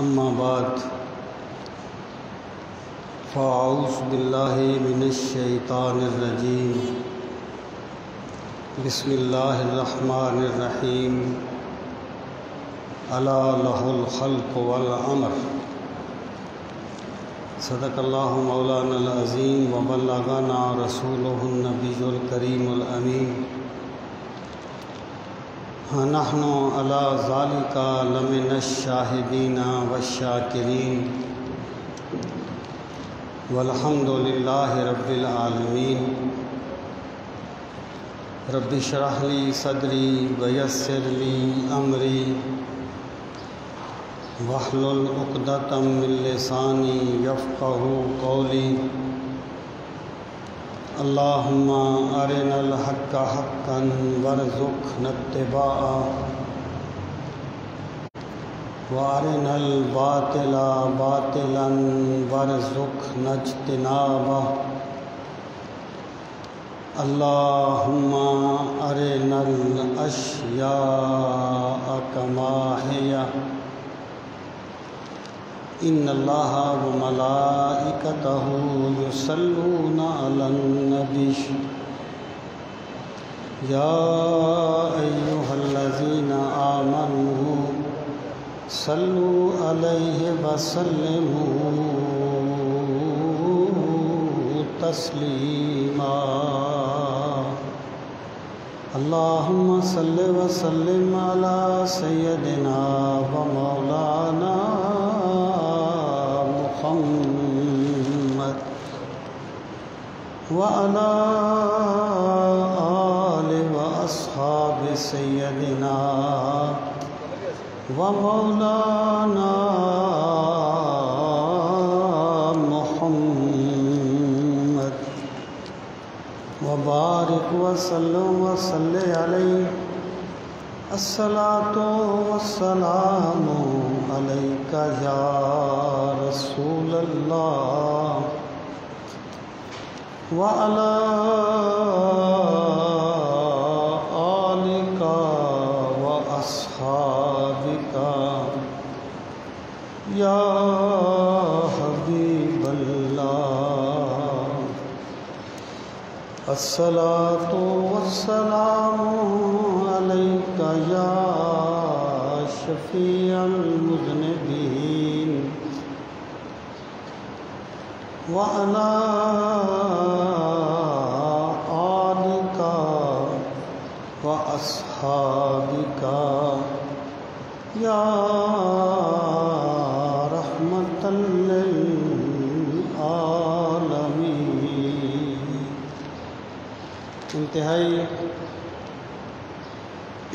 اما بعد فاعوذ باللہ من الشیطان الرجیم بسم اللہ الرحمن الرحیم الا لہ الخلق والامر صدق اللہ مولانا العظیم وبلغنا رسولہ النبی الکریم الامین نحن علی ذالک لمن الشاہدین والشاکرین والحمد للہ رب العالمین رب اشرح لی صدری ویسر لی امری واحلل عقدۃ من لسانی یفقہوا قولی اللہم ارنا الحق حقا وارزقنا اتباعہ وارنا الباطل باطلا وارزقنا اجتنابہ اللہم ارنا الاشیاء کما ہی ان اللہ وملائکتہ یصلون علی النبی یا ایہا الذین آمنوا صلوا علیہ وسلموا تسلیما اللہم صلی وسلم علی سیدنا و مولانا محمد وعلی آل و اصحاب سیدنا و مولانا محمد وبارک وسلم وصلی علیہ الصلاۃ والسلام علیک یا رسول اللہ وعلی آلک واصحابک یا حبیب اللہ الصلاۃ والسلام علیک یا شفیع المذنبین وعلی آلک واصحابک یا رحمۃ للعالمین۔ انتہائی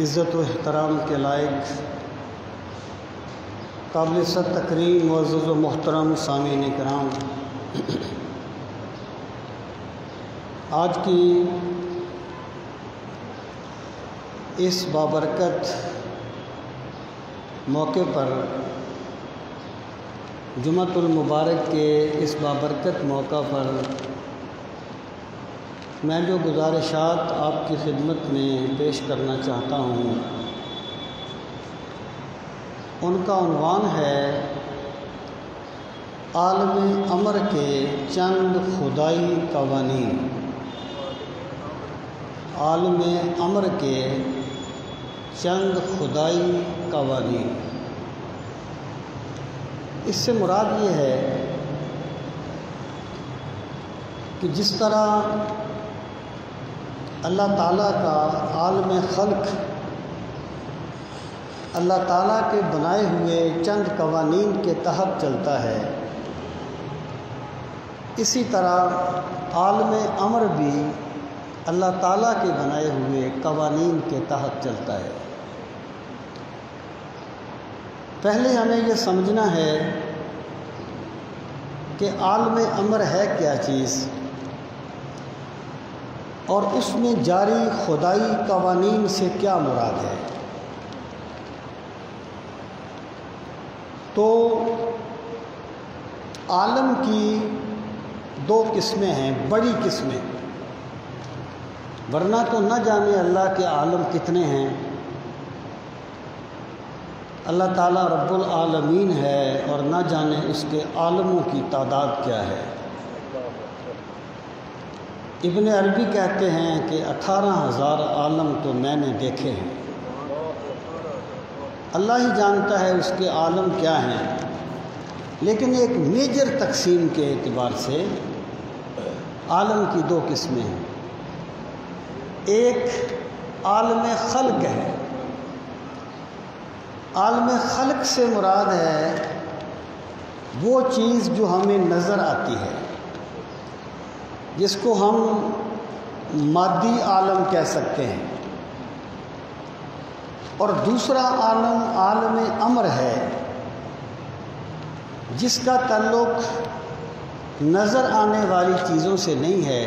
عزت و احترام کے لائق قابل صد تکریم معزز و محترم سامعین کرام، آج کی اس بابرکت موقع پر، جمعۃ المبارک کے اس بابرکت موقع پر میں جو گزارشات آپ کی خدمت میں پیش کرنا چاہتا ہوں ان کا عنوان ہے عالم امر کے چند خدائی قوانین۔ عالم امر کے چند خدائی قوانین، اس سے مراد یہ ہے کہ جس طرح اللہ تعالیٰ کا عالم خلق اللہ تعالیٰ کے بنائے ہوئے چند قوانین کے تحت چلتا ہے، اسی طرح عالم امر بھی اللہ تعالیٰ کے بنائے ہوئے قوانین کے تحت چلتا ہے۔ پہلے ہمیں یہ سمجھنا ہے کہ عالم امر ہے کیا چیز اور اس میں جاری خدائی قوانین سے کیا مراد ہے۔ تو عالم کی دو قسمیں ہیں، بڑی قسمیں، ورنہ تو نہ جانے اللہ کے عالم کتنے ہیں۔ اللہ تعالیٰ رب العالمین ہے اور نہ جانے اس کے عالموں کی تعداد کیا ہے۔ ابن عربی کہتے ہیں کہ 18,000 عالم تو میں نے دیکھے ہیں۔ اللہ ہی جانتا ہے اس کے عالم کیا ہیں، لیکن ایک میجر تقسیم کے اعتبار سے عالم کی 2 قسمیں ہیں۔ ایک عالم خلق ہے۔ عالم خلق سے مراد ہے وہ چیز جو ہمیں نظر آتی ہے، جس کو ہم مادی عالم کہہ سکتے ہیں، اور دوسرا عالم عالم امر ہے، جس کا تعلق نظر آنے والی چیزوں سے نہیں ہے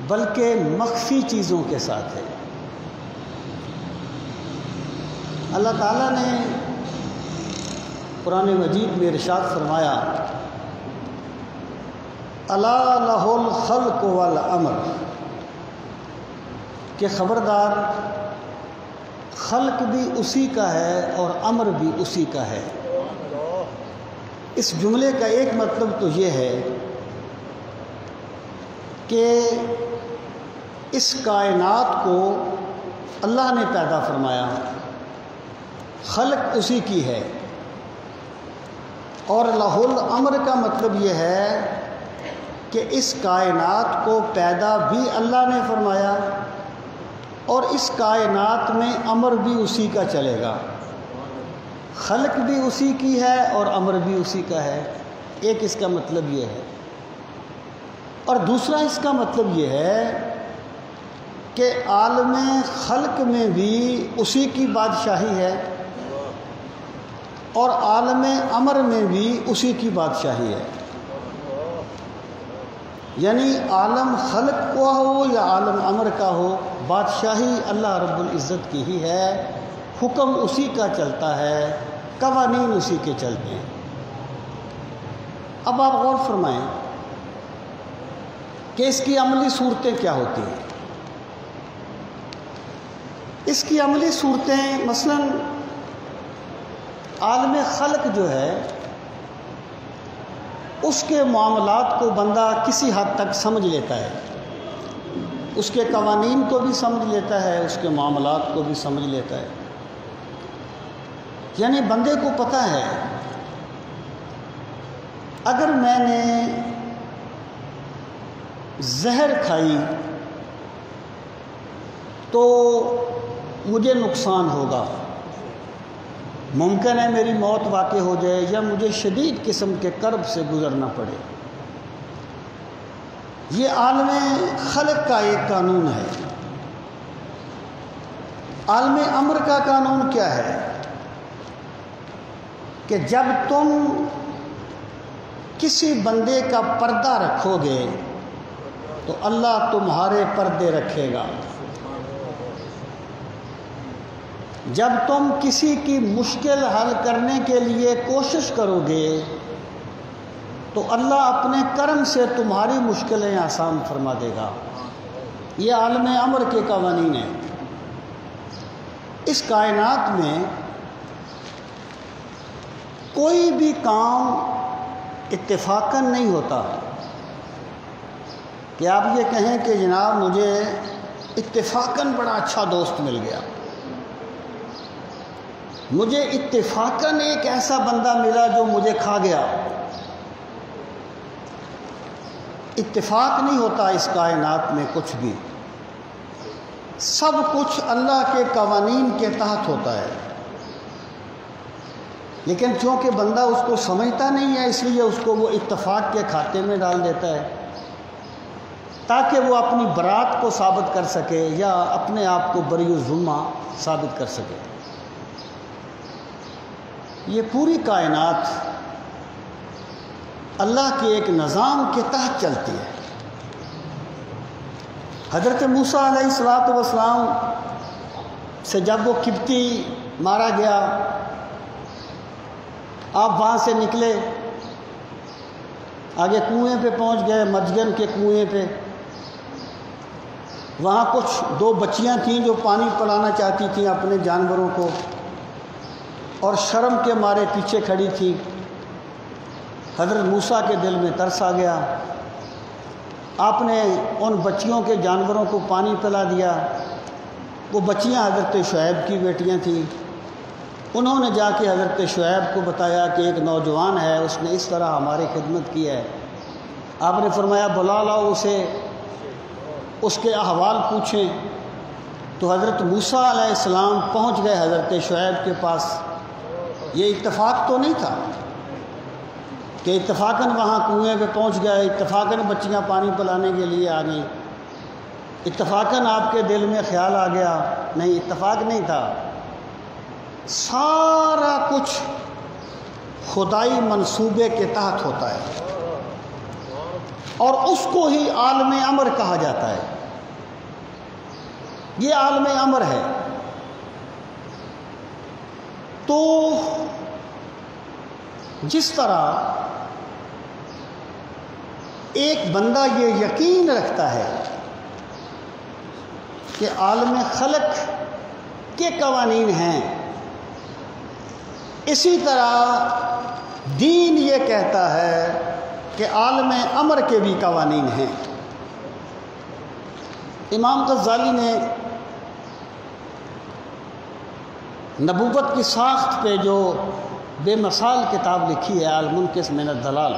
بلکہ مخفی چیزوں کے ساتھ ہے۔ اللہ تعالیٰ نے قرآن مجید میں ارشاد فرمایا الا لہ الخلق والامر، کہ خبردار خلق بھی اسی کا ہے اور امر بھی اسی کا ہے۔ اس جملے کا ایک مطلب تو یہ ہے کہ اس کائنات کو اللہ نے پیدا فرمایا، خلق اسی کی ہے، اور لہ الامر کا مطلب یہ ہے کہ اس کائنات کو پیدا بھی اللہ نے فرمایا اور اس کائنات میں امر بھی اسی کا چلے گا۔ خلق بھی اسی کی ہے اور امر بھی اسی کا ہے۔ ایک اس کا مطلب یہ ہے، اور دوسرا اس کا مطلب یہ ہے کہ عالم خلق میں بھی اسی کی بادشاہی ہے اور عالم امر میں بھی اسی کی بادشاہی ہے۔ یعنی عالم خلق کا ہو یا عالم امر کا ہو، بادشاہی اللہ رب العزت کی ہی ہے، حکم اسی کا چلتا ہے، قوانین اسی کے چلتے ہیں۔ اب آپ غور فرمائیں کہ اس کی عملی صورتیں کیا ہوتی ہیں۔ اس کی عملی صورتیں مثلا عالم خلق جو ہے اس کے معاملات کو بندہ کسی حد تک سمجھ لیتا ہے، اس کے قوانین کو بھی سمجھ لیتا ہے، اس کے معاملات کو بھی سمجھ لیتا ہے۔ یعنی بندے کو پتہ ہے اگر میں نے زہر کھائی تو مجھے نقصان ہوگا، ممکن ہے میری موت واقع ہو جائے یا مجھے شدید قسم کے کرب سے گزرنا پڑے۔ یہ عالم خلق کا ایک قانون ہے۔ عالم امر کا قانون کیا ہے کہ جب تم کسی بندے کا پردہ رکھو گے تو اللہ تمہارے پردے رکھے گا، جب تم کسی کی مشکل حل کرنے کے لیے کوشش کرو گے تو اللہ اپنے کرم سے تمہاری مشکلیں آسان فرما دے گا۔ یہ عالم امر کے قوانین ہیں۔ اس کائنات میں کوئی بھی کام اتفاقاً نہیں ہوتا کہ آپ یہ کہیں کہ جناب مجھے اتفاقاً بڑا اچھا دوست مل گیا، مجھے اتفاقاً ایک ایسا بندہ ملا جو مجھے کھا گیا۔ اتفاق نہیں ہوتا اس کائنات میں کچھ بھی، سب کچھ اللہ کے قوانین کے تحت ہوتا ہے، لیکن چونکہ بندہ اس کو سمجھتا نہیں ہے اس لیے اس کو وہ اتفاق کے کھاتے میں ڈال دیتا ہے تاکہ وہ اپنی برات کو ثابت کر سکے یا اپنے آپ کو بری الذمہ ثابت کر سکے۔ یہ پوری کائنات اللہ کے ایک نظام کے تحت چلتی ہے۔ حضرت موسیٰ علیہ السلام سے جب وہ قبطی مارا گیا، آپ وہاں سے نکلے، آگے کنویں پہ پہنچ گئے، مدین کے کنویں پہ۔ وہاں کچھ 2 بچیاں تھیں جو پانی پلانا چاہتی تھیں اپنے جانوروں کو، اور شرم کے مارے پیچھے کھڑی تھی۔ حضرت موسیٰ کے دل میں ترس آ گیا، آپ نے ان بچیوں کے جانوروں کو پانی پلا دیا۔ وہ بچیاں حضرت شعیب کی بیٹیاں تھیں۔ انہوں نے جا کے حضرت شعیب کو بتایا کہ ایک نوجوان ہے، اس نے اس طرح ہماری خدمت کی ہے۔ آپ نے فرمایا بلا لاؤ اسے، اس کے احوال پوچھیں۔ تو حضرت موسیٰ علیہ السلام پہنچ گئے حضرت شعیب کے پاس۔ یہ اتفاق تو نہیں تھا کہ اتفاقاً وہاں کنویں پہ پہنچ گئے، اتفاقاً بچیاں پانی پلانے کے لیے آ گئیں، اتفاقاً آپ کے دل میں خیال آ گیا۔ نہیں، اتفاق نہیں تھا، سارا کچھ خدائی منصوبے کے تحت ہوتا ہے، اور اس کو ہی عالم امر کہا جاتا ہے۔ یہ عالم امر ہے۔ تو جس طرح ایک بندہ یہ یقین رکھتا ہے کہ عالم خلق کے قوانین ہیں، اسی طرح دین یہ کہتا ہے کہ عالم امر کے بھی قوانین ہیں۔ امام غزالی نے نبوت کی ساخت پہ جو بے مثال کتاب لکھی ہے، المنقذ من الضلال،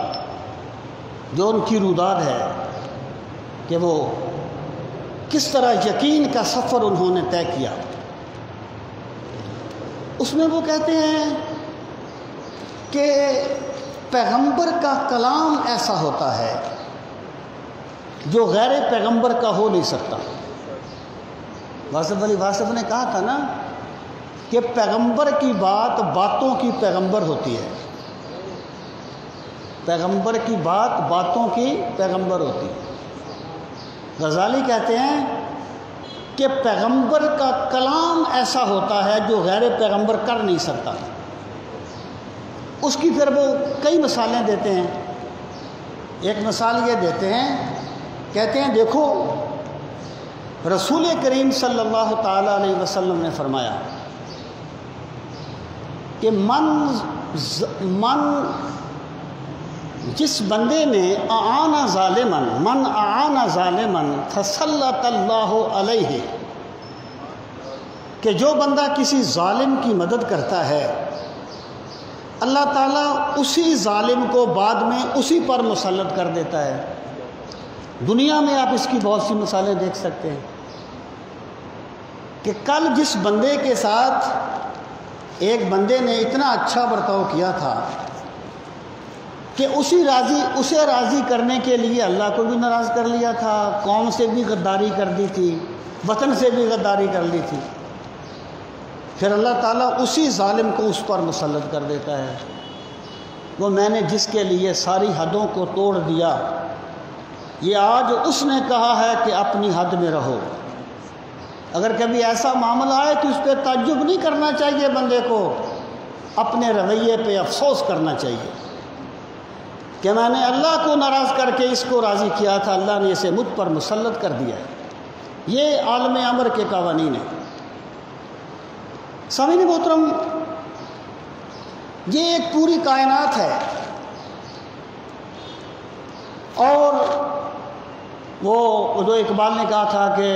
جو ان کی روداد ہے کہ وہ کس طرح یقین کا سفر انہوں نے طے کیا، اس میں وہ کہتے ہیں کہ پیغمبر کا کلام ایسا ہوتا ہے جو غیر پیغمبر کا ہو نہیں سکتا۔ واصف علی واصف نے کہا تھا نا کہ پیغمبر کی بات باتوں کی پیغمبر ہوتی ہے، پیغمبر کی بات باتوں کی پیغمبر ہوتی ہے۔ غزالی کہتے ہیں کہ پیغمبر کا کلام ایسا ہوتا ہے جو غیر پیغمبر کر نہیں سکتا۔ اس کی پھر وہ کئی مثالیں دیتے ہیں۔ ایک مثال یہ دیتے ہیں، کہتے ہیں دیکھو رسول کریم صلی اللہ تعالیٰ علیہ وسلم نے فرمایا کہ جس بندے نے من اعان ظالمن فسلط اللہ علیہ، کہ جو بندہ کسی ظالم کی مدد کرتا ہے اللہ تعالیٰ اسی ظالم کو بعد میں اسی پر مسلط کر دیتا ہے۔ دنیا میں آپ اس کی بہت سی مثالیں دیکھ سکتے ہیں کہ کل جس بندے کے ساتھ ایک بندے نے اتنا اچھا برتاؤ کیا تھا کہ اسے راضی کرنے کے لیے اللہ کو بھی ناراض کر لیا تھا، قوم سے بھی غداری کر دی تھی، وطن سے بھی غداری کر لی تھی، پھر اللہ تعالیٰ اسی ظالم کو اس پر مسلط کر دیتا ہے۔ وہ میں نے جس کے لیے ساری حدوں کو توڑ دیا، یہ آج اس نے کہا ہے کہ اپنی حد میں رہو۔ اگر کبھی ایسا معاملہ آئے تو اس پہ تعجب نہیں کرنا چاہیے، بندے کو اپنے رویے پہ افسوس کرنا چاہیے کہ میں نے اللہ کو ناراض کر کے اس کو راضی کیا تھا، اللہ نے اسے مجھ پر مسلط کر دیا ہے۔ یہ عالم امر کے قوانین ہیں۔ سامعین محترم، یہ ایک پوری کائنات ہے، اور وہ جو اقبال نے کہا تھا کہ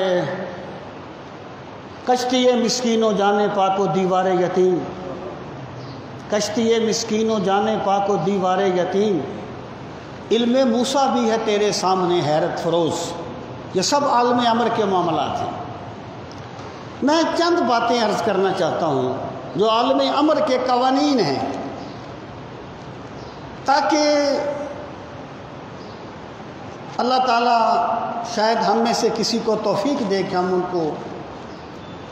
کشتی مسکین و جانے پاک و دیوار یتیم، کشتی مسکین و جانے پاک و دیوار یتیم، علم موسیٰ بھی ہے تیرے سامنے حیرت فروز۔ یہ سب عالم امر کے معاملات ہیں۔ میں چند باتیں عرض کرنا چاہتا ہوں جو عالم امر کے قوانین ہیں، تاکہ اللہ تعالیٰ شاید ہم میں سے کسی کو توفیق دے کہ ہم ان کو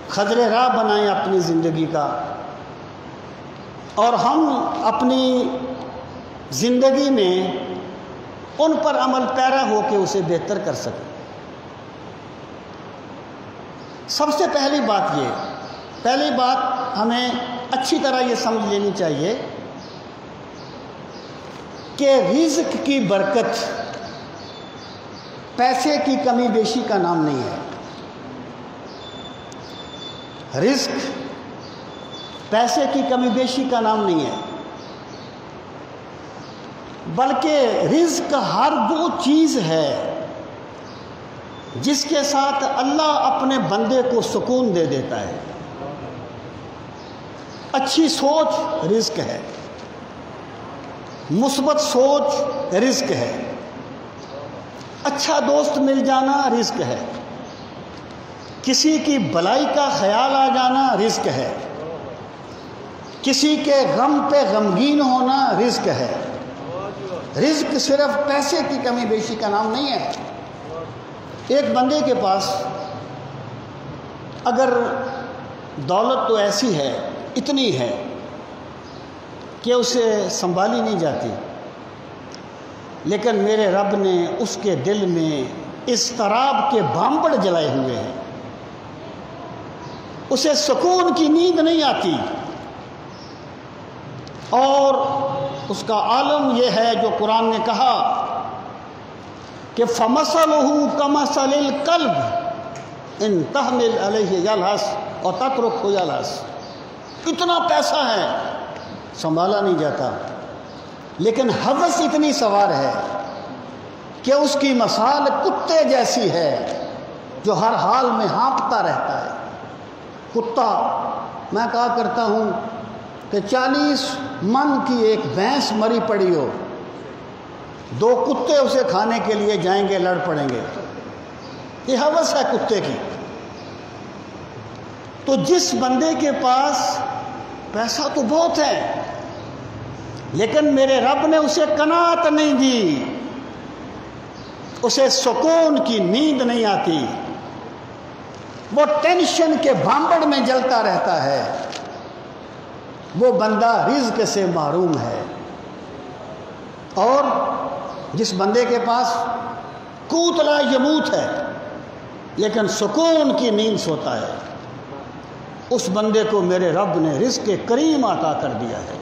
خضر راہ بنائیں اپنی زندگی کا، اور ہم اپنی زندگی میں ان پر عمل پیرا ہو کے اسے بہتر کر سکیں۔ سب سے پہلی بات ہمیں اچھی طرح یہ سمجھ لینی چاہیے کہ رزق کی برکت پیسے کی کمی بیشی کا نام نہیں ہے۔ رزق پیسے کی کمی بیشی کا نام نہیں ہے، بلکہ رزق ہر وہ چیز ہے جس کے ساتھ اللہ اپنے بندے کو سکون دے دیتا ہے۔ اچھی سوچ رزق ہے، مثبت سوچ رزق ہے، اچھا دوست مل جانا رزق ہے، کسی کی بلائی کا خیال آ جانا رزق ہے، کسی کے غم پہ غمگین ہونا رزق ہے۔ رزق صرف پیسے کی کمی بیشی کا نام نہیں ہے۔ ایک بندے کے پاس اگر دولت تو ایسی ہے، اتنی ہے کہ اسے سنبھالی نہیں جاتی، لیکن میرے رب نے اس کے دل میں اضطراب کے بامبڑ جلائے ہوئے ہیں، اسے سکون کی نیند نہیں آتی، اور اس کا عالم یہ ہے جو قرآن نے کہا کہ فَمَثَلُهُ كَمَثَلِ الْكَلْبِ إِن تَحْمِلْ عَلَيْهِ يَلْهَثْ وَتَتْرُكْهُ يَلْهَثْ۔ اتنا پیسہ ہے سنبھالا نہیں جاتا، لیکن ہوس اتنی سوار ہے کہ اس کی مثال کتے جیسی ہے جو ہر حال میں ہانپتا رہتا ہے۔ کتا، میں کہا کرتا ہوں کہ 40 من کی ایک بھینس مری پڑی ہو، 2 کتے اسے کھانے کے لیے جائیں گے، لڑ پڑیں گے۔ یہ ہوس ہے کتے کی۔ تو جس بندے کے پاس پیسہ تو بہت ہے، لیکن میرے رب نے اسے قناعت نہیں دی، اسے سکون کی نیند نہیں آتی، وہ ٹینشن کے بھانبڑ میں جلتا رہتا ہے، وہ بندہ رزق سے محروم ہے۔ اور جس بندے کے پاس قوت لا یموت ہے لیکن سکون کی نیند سوتا ہے، اس بندے کو میرے رب نے رزق کریم عطا کر دیا ہے۔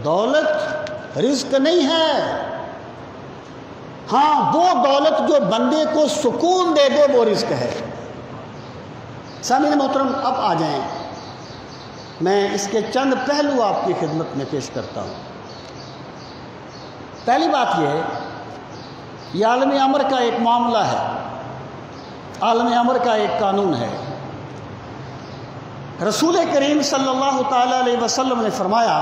دولت رزق نہیں ہے، ہاں وہ دولت جو بندے کو سکون دے دے وہ رزق ہے۔ سامعین محترم، اب آ جائیں، میں اس کے چند پہلو آپ کی خدمت میں پیش کرتا ہوں۔ پہلی بات یہ ہے، یہ عالم امر کا ایک معاملہ ہے، عالم امر کا ایک قانون ہے۔ رسول کریم صلی اللہ تعالیٰ علیہ وسلم نے فرمایا،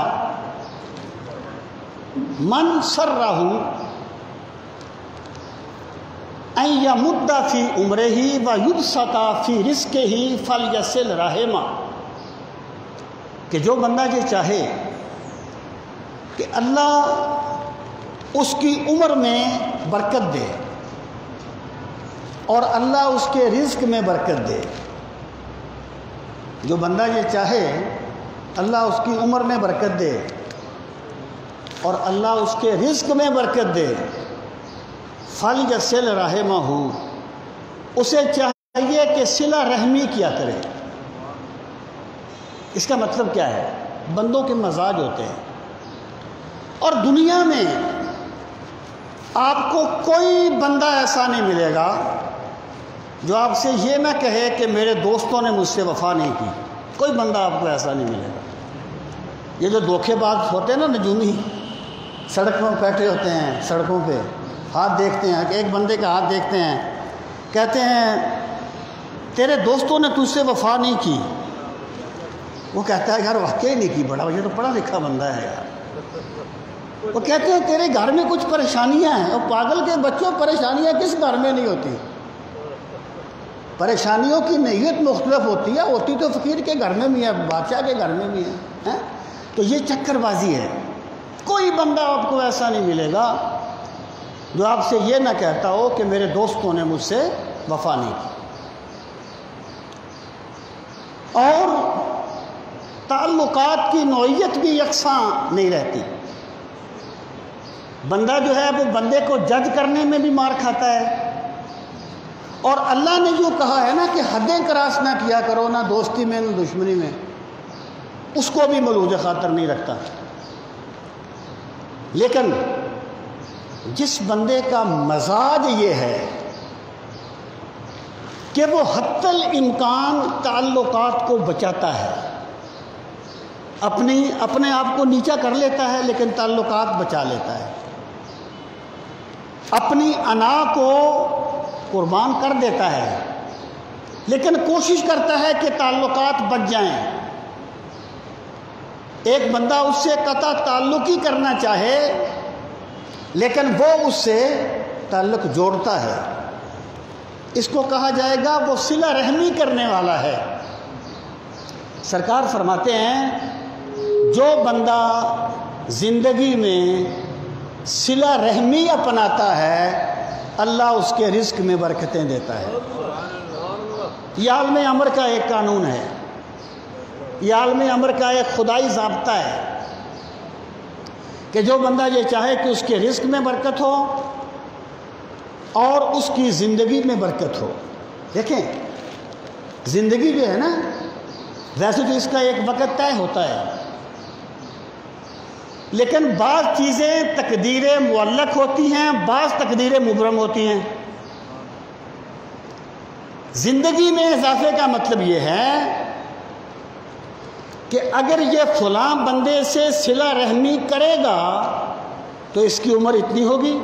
من سرہ ان یمد فی عمرہ ویبسط فی رزقہ فلیصل رحمہ، کہ جو بندہ یہ چاہے کہ اللہ اس کی عمر میں برکت دے اور اللہ اس کے رزق میں برکت دے، جو بندہ یہ چاہے اللہ اس کی عمر میں برکت دے اور اللہ اس کے رزق میں برکت دے، فلیصل رحمہ، اسے چاہیے کہ صلہ رحمی کیا کرے۔ اس کا مطلب کیا ہے؟ بندوں کے مزاج ہوتے ہیں، اور دنیا میں آپ کو کوئی بندہ ایسا نہیں ملے گا جو آپ سے یہ نہ کہے کہ میرے دوستوں نے مجھ سے وفا نہیں کی۔ کوئی بندہ آپ کو ایسا نہیں ملے گا۔ یہ جو دھوکے باز ہوتے ہیں نا، نجومی، سڑکوں پہ بیٹھے ہوتے ہیں، سڑکوں پہ ہاتھ دیکھتے ہیں، ایک بندے کا ہاتھ دیکھتے ہیں، کہتے ہیں تیرے دوستوں نے تجھ سے وفا نہیں کی۔ وہ کہتا ہے یار واقعی نہیں کی، بڑا یہ تو پڑھا لکھا بندہ ہے یار۔ وہ کہتے ہیں تیرے گھر میں کچھ پریشانیاں ہیں۔ اور پاگل کے بچوں، پریشانیاں کس گھر میں نہیں ہوتی؟ پریشانیوں کی نوعیت مختلف ہوتی ہے، ہوتی تو فقیر کے گھر میں بھی ہے، بادشاہ کے گھر میں بھی ہے۔ تو یہ چکر بازی ہے۔ کوئی بندہ آپ کو ایسا نہیں ملے گا جو آپ سے یہ نہ کہتا ہو کہ میرے دوستوں نے مجھ سے وفا نہیں کی۔ اور تعلقات کی نوعیت بھی یکساں نہیں رہتی۔ بندہ جو ہے وہ بندے کو جج کرنے میں بھی مار کھاتا ہے، اور اللہ نے جو کہا ہے نا کہ حدیں کراس نہ کیا کرو، نہ دوستی میں نہ دشمنی میں، اس کو بھی ملوج خاطر نہیں رکھتا۔ لیکن جس بندے کا مزاج یہ ہے کہ وہ حتی الامکان تعلقات کو بچاتا ہے، اپنے آپ کو نیچا کر لیتا ہے لیکن تعلقات بچا لیتا ہے، اپنی انا کو قربان کر دیتا ہے لیکن کوشش کرتا ہے کہ تعلقات بچ جائیں۔ ایک بندہ اس سے قطع تعلق ہی کرنا چاہے لیکن وہ اس سے تعلق جوڑتا ہے، اس کو کہا جائے گا وہ صلہ رحمی کرنے والا ہے۔ سرکار فرماتے ہیں جو بندہ زندگی میں صلہ رحمی اپناتا ہے اللہ اس کے رزق میں برکتیں دیتا ہے۔ یہ عالم امر کا ایک قانون ہے، یہ عالم امر کا ایک خدائی ضابطہ ہے کہ جو بندہ یہ چاہے کہ اس کے رزق میں برکت ہو اور اس کی زندگی میں برکت ہو۔ دیکھیں زندگی جو ہے نا، ویسے تو اس کا ایک وقت طے ہوتا ہے لیکن بعض چیزیں تقدیر معلق ہوتی ہیں، بعض تقدیر مبرم ہوتی ہیں۔ زندگی میں اضافے کا مطلب یہ ہے کہ اگر یہ فلاں بندے سے صلہ رحمی کرے گا تو اس کی عمر اتنی ہوگی،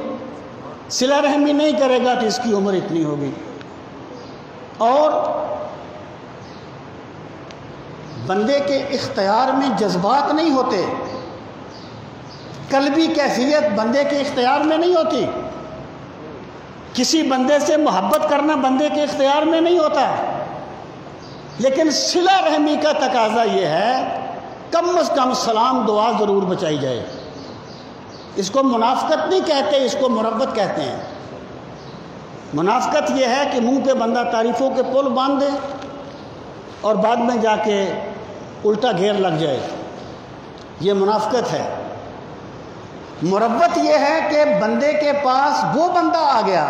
صلہ رحمی نہیں کرے گا تو اس کی عمر اتنی ہوگی۔ اور بندے کے اختیار میں جذبات نہیں ہوتے، قلبی کیفیت بندے کے اختیار میں نہیں ہوتی، کسی بندے سے محبت کرنا بندے کے اختیار میں نہیں ہوتا، لیکن صلہ رحمی کا تقاضا یہ ہے کم از کم سلام دعا ضرور بچائی جائے۔ اس کو منافقت نہیں کہتے، اس کو مربت کہتے ہیں۔ منافقت یہ ہے کہ منہ پہ بندہ تعریفوں کے پل باندھ دے اور بعد میں جا کے الٹا گھیر لگ جائے، یہ منافقت ہے۔ مربت یہ ہے کہ بندے کے پاس وہ بندہ آ گیا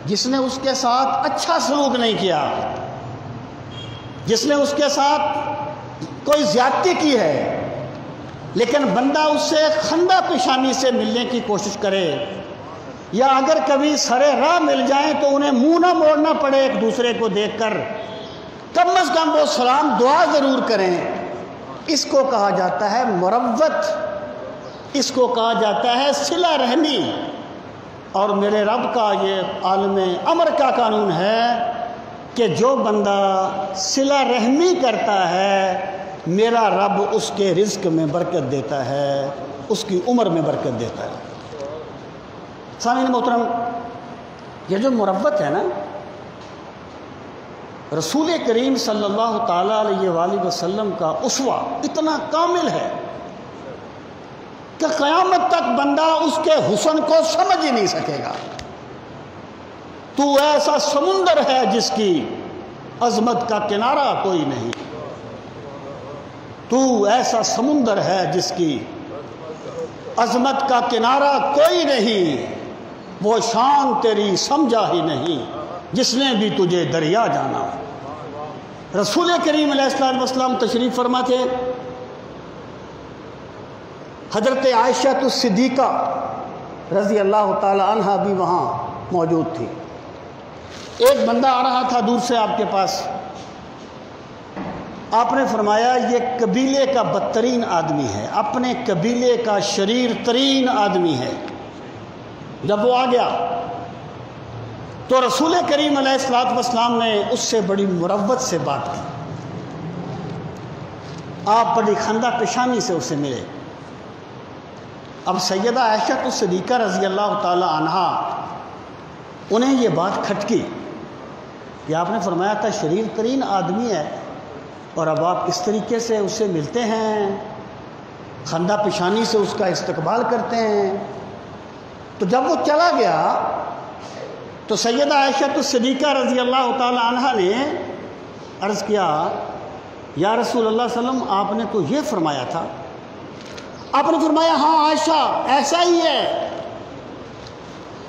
جس نے اس کے ساتھ اچھا سلوک نہیں کیا، جس نے اس کے ساتھ کوئی زیادتی کی ہے، لیکن بندہ اس سے خندہ پیشانی سے ملنے کی کوشش کرے، یا اگر کبھی سرے راہ مل جائیں تو انہیں منہ نہ موڑنا پڑے ایک دوسرے کو دیکھ کر، کم از کم وہ سلام دعا ضرور کریں۔ اس کو کہا جاتا ہے مربت، اس کو کہا جاتا ہے صلہ رحمی۔ اور میرے رب کا یہ عالم امر کا قانون ہے کہ جو بندہ صلہ رحمی کرتا ہے میرا رب اس کے رزق میں برکت دیتا ہے، اس کی عمر میں برکت دیتا ہے۔ سامعین محترم، یہ جو مربت ہے نا، رسول کریم صلی اللہ تعالیٰ علیہ وآلہ وسلم کا اسوہ اتنا کامل ہے کہ قیامت تک بندہ اس کے حسن کو سمجھ ہی نہیں سکے گا۔ تو ایسا سمندر ہے جس کی عظمت کا کنارہ کوئی نہیں، تو ایسا سمندر ہے جس کی عظمت کا کنارہ کوئی نہیں، وہ شان تیری سمجھا ہی نہیں جس نے بھی تجھے دریا جانا۔ رسول کریم علیہ السلام تشریف فرما تھے، حضرت عائشہ الصدیقہ رضی اللہ تعالی عنہا بھی وہاں موجود تھی۔ ایک بندہ آ رہا تھا دور سے آپ کے پاس، آپ نے فرمایا یہ قبیلے کا بدترین آدمی ہے، اپنے قبیلے کا شریر ترین آدمی ہے۔ جب وہ آ گیا تو رسول کریم علیہ السلام نے اس سے بڑی مروت سے بات کی، آپ بڑی خندہ پیشانی سے اسے ملے۔ اب سیدہ عائشہ الصدیقہ رضی اللہ تعالی عنہا انہیں یہ بات کھٹکی کہ آپ نے فرمایا تھا شریر ترین آدمی ہے اور اب آپ اس طریقے سے اس سے ملتے ہیں، خندہ پیشانی سے اس کا استقبال کرتے ہیں۔ تو جب وہ چلا گیا تو سیدہ عائشہ الصدیقہ رضی اللہ تعالی عنہا نے عرض کیا یا رسول اللہ صلی اللہ علیہ وسلم آپ نے تو یہ فرمایا تھا۔ آپ نے فرمایا ہاں عائشہ ایسا ہی ہے،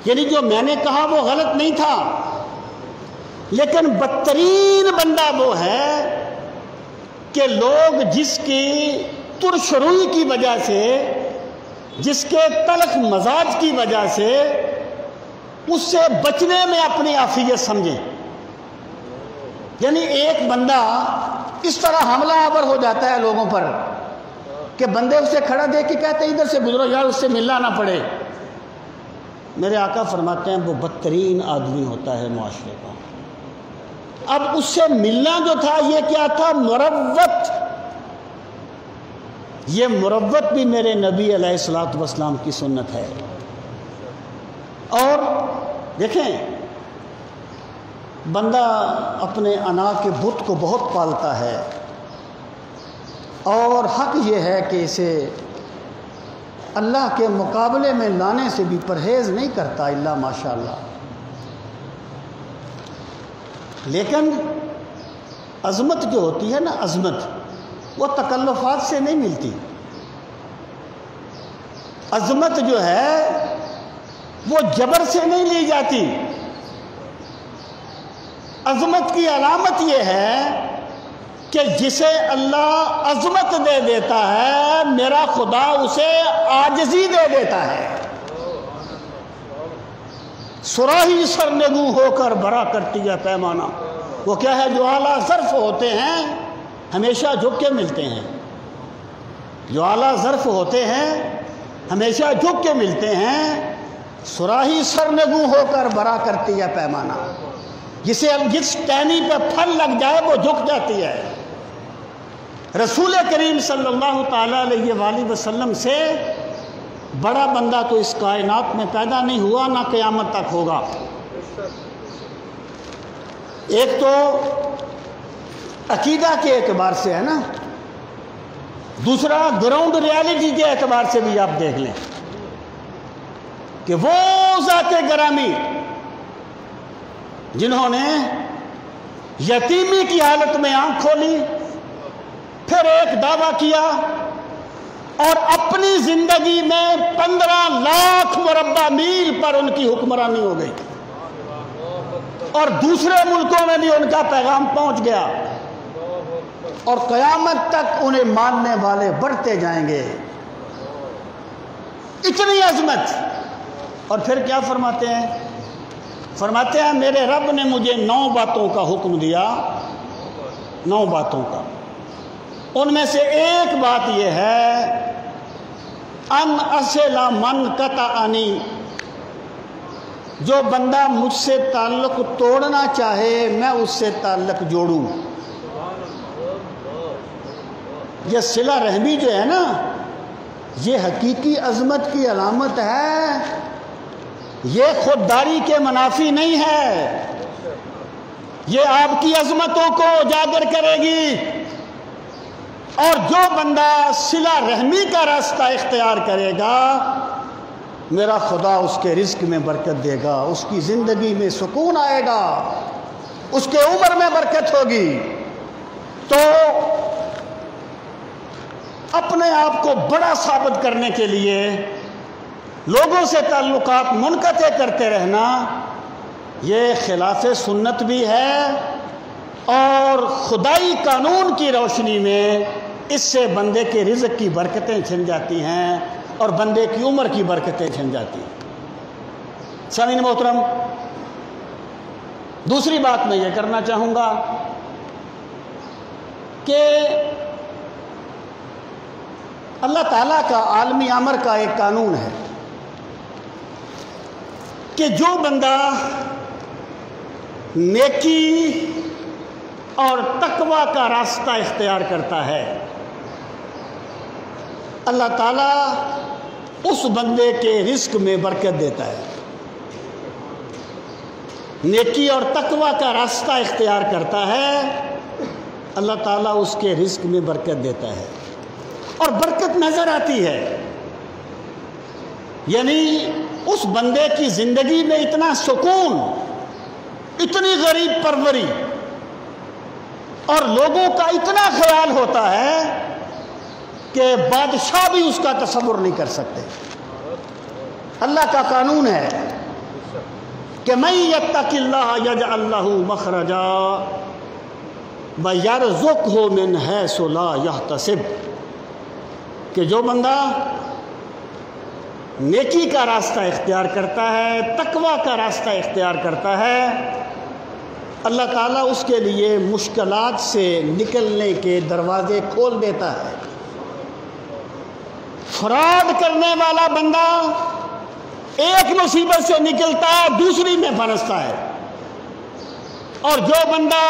یعنی جو میں نے کہا وہ غلط نہیں تھا، لیکن بدترین بندہ وہ ہے کہ لوگ جس کی ترش روی کی وجہ سے، جس کے تلخ مزاج کی وجہ سے اس سے بچنے میں اپنی عافیت سمجھیں۔ یعنی ایک بندہ اس طرح حملہ آور ہو جاتا ہے لوگوں پر کہ بندے اسے کھڑا دیکھ کے کہتے ہیں ادھر سے گزرو یار، اس سے ملنا نہ پڑے۔ میرے آقا فرماتے ہیں وہ بدترین آدمی ہوتا ہے معاشرے کا۔ اب اس سے ملنا جو تھا یہ کیا تھا؟ مروت۔ یہ مروت بھی میرے نبی علیہ الصلوۃ والسلام کی سنت ہے۔ اور دیکھیں، بندہ اپنے انا کے بت کو بہت پالتا ہے، اور حق یہ ہے کہ اسے اللہ کے مقابلے میں لانے سے بھی پرہیز نہیں کرتا الا ماشاءاللہ۔ لیکن عظمت جو ہوتی ہے نا، عظمت وہ تکلفات سے نہیں ملتی۔ عظمت جو ہے وہ جبر سے نہیں لی جاتی۔ عظمت کی علامت یہ ہے کہ جسے اللہ عظمت دے دیتا ہے، میرا خدا اسے عاجزی دے دیتا ہے۔ صراحی سرنگوں ہو کر بڑا کرتی ہے پیمانہ۔ وہ کیا ہے؟ جو اعلیٰ ظرف ہوتے ہیں ہمیشہ جھک کے ملتے ہیں۔ جو اعلیٰ ظرف ہوتے ہیں ہمیشہ جھک کے ملتے ہیں۔ صراحی سرنگوں ہو کر بڑا کرتی ہے پیمانہ۔ جس ٹہنی پہ پھل لگ جائے وہ جھک جاتی ہے۔ رسول کریم صلی اللہ تعالیٰ علیہ وآلہ وسلم سے بڑا بندہ تو اس کائنات میں پیدا نہیں ہوا، نہ قیامت تک ہوگا۔ ایک تو عقیدہ کے اعتبار سے ہے نا، دوسرا گراؤنڈ ریالٹی کے اعتبار سے بھی آپ دیکھ لیں کہ وہ ذات گرامی جنہوں نے یتیمی کی حالت میں آنکھ کھولی، پھر ایک دعویٰ کیا، اور اپنی زندگی میں 15 لاکھ مربع میل پر ان کی حکمرانی ہو گئی، اور دوسرے ملکوں میں بھی ان کا پیغام پہنچ گیا، اور قیامت تک انہیں ماننے والے بڑھتے جائیں گے۔ اتنی عظمت۔ اور پھر کیا فرماتے ہیں؟ فرماتے ہیں میرے رب نے مجھے 9 باتوں کا حکم دیا، 9 باتوں کا۔ ان میں سے ایک بات یہ ہے ان اصل من قطعنی، جو بندہ مجھ سے تعلق توڑنا چاہے میں اس سے تعلق جوڑوں۔ یہ صلہ رحمی جو ہے نا، یہ حقیقی عظمت کی علامت ہے، یہ خودداری کے منافی نہیں ہے، یہ آپ کی عظمتوں کو اجاگر کرے گی۔ اور جو بندہ صلہ رحمی کا راستہ اختیار کرے گا، میرا خدا اس کے رزق میں برکت دے گا، اس کی زندگی میں سکون آئے گا، اس کے عمر میں برکت ہوگی۔ تو اپنے آپ کو بڑا ثابت کرنے کے لیے لوگوں سے تعلقات منقطع کرتے رہنا یہ خلاف سنت بھی ہے، اور خدائی قانون کی روشنی میں اس سے بندے کے رزق کی برکتیں چھن جاتی ہیں اور بندے کی عمر کی برکتیں چھن جاتی ہیں۔ سامعین محترم، دوسری بات میں یہ کرنا چاہوں گا کہ اللہ تعالیٰ کا عالمی امر کا ایک قانون ہے کہ جو بندہ نیکی اور تقوی کا راستہ اختیار کرتا ہے، اللہ تعالیٰ اس بندے کے رزق میں برکت دیتا ہے۔ نیکی اور تقوی کا راستہ اختیار کرتا ہے، اللہ تعالیٰ اس کے رزق میں برکت دیتا ہے، اور برکت نظر آتی ہے۔ یعنی اس بندے کی زندگی میں اتنا سکون، اتنی غریب پروری، اور لوگوں کا اتنا خیال ہوتا ہے کہ بادشاہ بھی اس کا تصور نہیں کر سکتے۔ اللہ کا قانون ہے کہ من یتق اللہ یجعل لہ مخرجا ویرزقہ من حیث لا یحتسب، کہ جو بندہ نیکی کا راستہ اختیار کرتا ہے، تقوی کا راستہ اختیار کرتا ہے، اللہ تعالیٰ اس کے لیے مشکلات سے نکلنے کے دروازے کھول دیتا ہے۔ فراڈ کرنے والا بندہ ایک مصیبت سے نکلتا ہے، دوسری میں پھنستا ہے، اور جو بندہ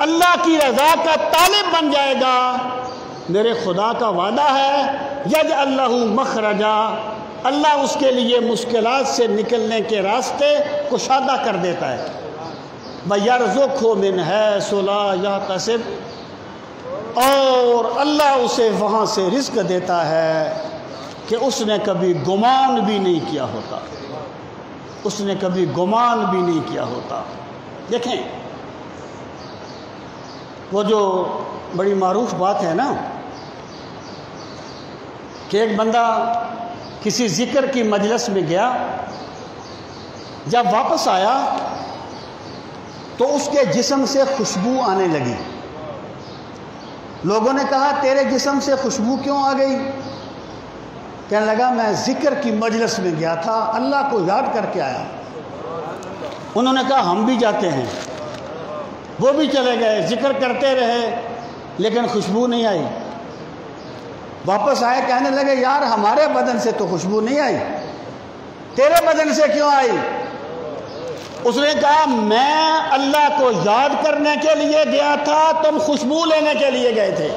اللہ کی رضا کا طالب بن جائے گا، میرے خدا کا وعدہ ہے یجعل لہ مخرجا، اللہ اس کے لیے مشکلات سے نکلنے کے راستے کشادہ کر دیتا ہے۔ وَيَرْزُقْهُ مِنْ حَيْثُ لَا يَحْتَسِبُ، اور اللہ اسے وہاں سے رزق دیتا ہے کہ اس نے کبھی گمان بھی نہیں کیا ہوتا، اس نے کبھی گمان بھی نہیں کیا ہوتا۔ دیکھیں وہ جو بڑی معروف بات ہے نا کہ ایک بندہ کسی ذکر کی مجلس میں گیا، جب واپس آیا تو اس کے جسم سے خوشبو آنے لگی۔ لوگوں نے کہا تیرے جسم سے خوشبو کیوں آ گئی؟ کہنے لگا میں ذکر کی مجلس میں گیا تھا، اللہ کو یاد کر کے آیا۔ انہوں نے کہا ہم بھی جاتے ہیں، وہ بھی چلے گئے، ذکر کرتے رہے لیکن خوشبو نہیں آئی۔ واپس آئے، کہنے لگے یار ہمارے بدن سے تو خوشبو نہیں آئی، تیرے بدن سے کیوں آئی؟ اس نے کہا میں اللہ کو یاد کرنے کے لیے گیا تھا، تم خوشبو لینے کے لیے گئے تھے۔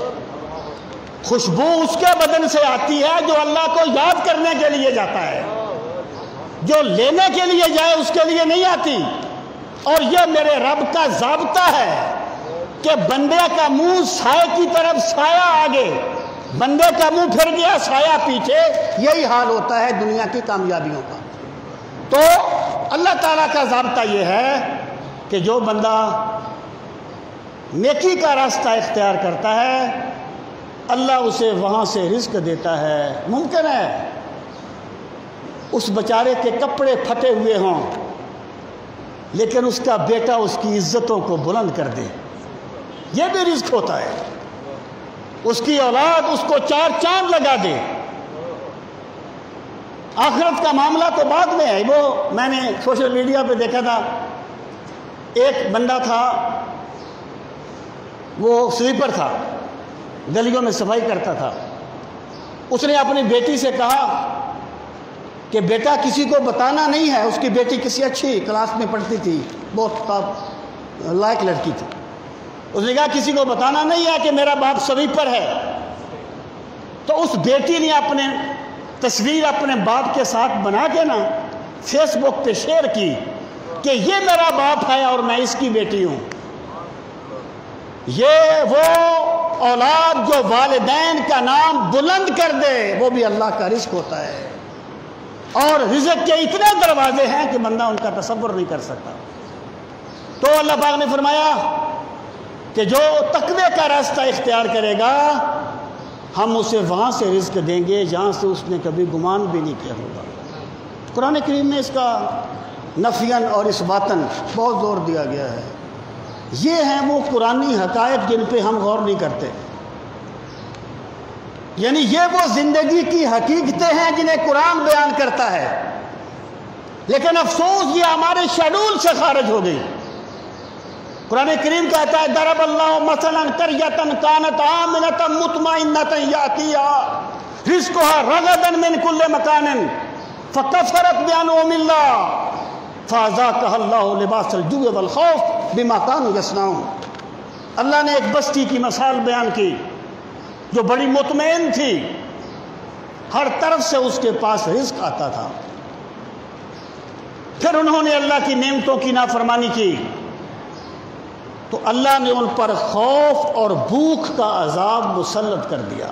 خوشبو اس کے بدن سے آتی ہے جو اللہ کو یاد کرنے کے لیے جاتا ہے، جو لینے کے لیے جائے اس کے لیے نہیں آتی۔ اور یہ میرے رب کا ضابطہ ہے کہ بندے کا منہ سائے کی طرف، سایہ آگے، بندے کا منہ پھر گیا سایہ پیچھے، یہی حال ہوتا ہے دنیا کی کامیابیوں کا۔ تو اللہ تعالیٰ کا ضابطہ یہ ہے کہ جو بندہ نیکی کا راستہ اختیار کرتا ہے اللہ اسے وہاں سے رزق دیتا ہے۔ ممکن ہے اس بیچارے کے کپڑے پھٹے ہوئے ہوں لیکن اس کا بیٹا اس کی عزتوں کو بلند کر دے، یہ بھی رزق ہوتا ہے۔ اس کی اولاد اس کو چار چاند لگا دے۔ آخرت کا معاملہ تو بعد میں ہے۔ وہ میں نے سوشل میڈیا پہ دیکھا تھا، ایک بندہ تھا، وہ سویپر تھا، گلیوں میں صفائی کرتا تھا۔ اس نے اپنی بیٹی سے کہا کہ بیٹا کسی کو بتانا نہیں ہے۔ اس کی بیٹی کسی اچھی کلاس میں پڑھتی تھی، بہت لائق لڑکی تھی۔ اس نے کہا کسی کو بتانا نہیں ہے کہ میرا باپ سویپر ہے۔ تو اس بیٹی نے اپنے تصویر اپنے باپ کے ساتھ بنا کے نا فیس بک پہ شیئر کی کہ یہ میرا باپ ہے اور میں اس کی بیٹی ہوں۔ یہ وہ اولاد جو والدین کا نام بلند کر دے، وہ بھی اللہ کا رزق ہوتا ہے۔ اور رزق کے اتنے دروازے ہیں کہ بندہ ان کا تصور نہیں کر سکتا۔ تو اللہ پاک نے فرمایا کہ جو تقوی کا راستہ اختیار کرے گا ہم اسے وہاں سے رزق دیں گے جہاں سے اس نے کبھی گمان بھی نہیں کیا ہوگا۔ قرآن کریم میں اس کا نفیاً اور اثباتاً بہت زور دیا گیا ہے۔ یہ ہیں وہ قرآنی حقائق جن پہ ہم غور نہیں کرتے، یعنی یہ وہ زندگی کی حقیقتیں ہیں جنہیں قرآن بیان کرتا ہے، لیکن افسوس یہ ہمارے شیڈول سے خارج ہو گئی۔ قرآن کریم کہتا ہے ضرب اللہ مثلا قریۃ کانت آمنۃ مطمئنۃ یأتیہا رزقها رغدا من کل مکان فکفرت بانعم اللہ فاذاقها اللہ لباس الجوع والخوف بما كانوا یصنعون۔ اللہ نے ایک بستی کی مثال بیان کی جو بڑی مطمئن تھی، ہر طرف سے اس کے پاس رزق آتا تھا، پھر انہوں نے اللہ کی نعمتوں کی نافرمانی کی تو اللہ نے ان پر خوف اور بھوک کا عذاب مسلط کر دیا۔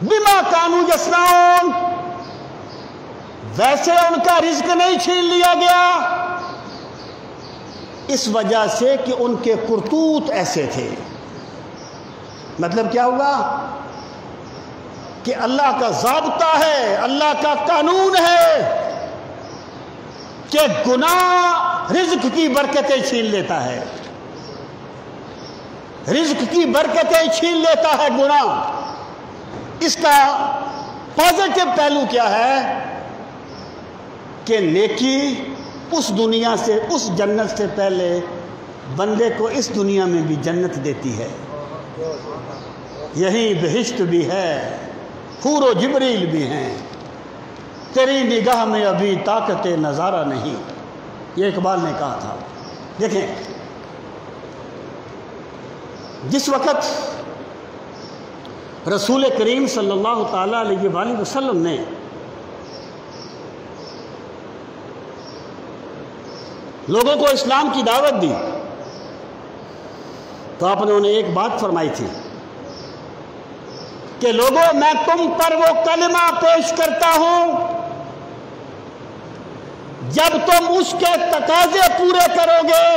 بما کانوا یصنعون، ویسے ان کا رزق نہیں چھین لیا گیا، اس وجہ سے کہ ان کے کرتوت ایسے تھے۔ مطلب کیا ہوا کہ اللہ کا ضابطہ ہے، اللہ کا قانون ہے کہ گناہ رزق کی برکتیں چھین لیتا ہے، رزق کی برکتیں چھین لیتا ہے گناہ۔ اس کا پازیٹو پہلو کیا ہے کہ نیکی اس دنیا سے، اس جنت سے پہلے بندے کو اس دنیا میں بھی جنت دیتی ہے. یہی بہشت بھی ہے، حور و جبریل بھی ہیں، تیری نگاہ میں ابھی طاقت نظارہ نہیں. یہ اقبال نے کہا تھا. دیکھیں، جس وقت رسول کریم صلی اللہ تعالیٰ علیہ وآلہ وسلم نے لوگوں کو اسلام کی دعوت دی تو آپ نے انہیں ایک بات فرمائی تھی کہ لوگوں، میں تم پر وہ کلمہ پیش کرتا ہوں جب تم اس کے تقاضے پورے کرو گے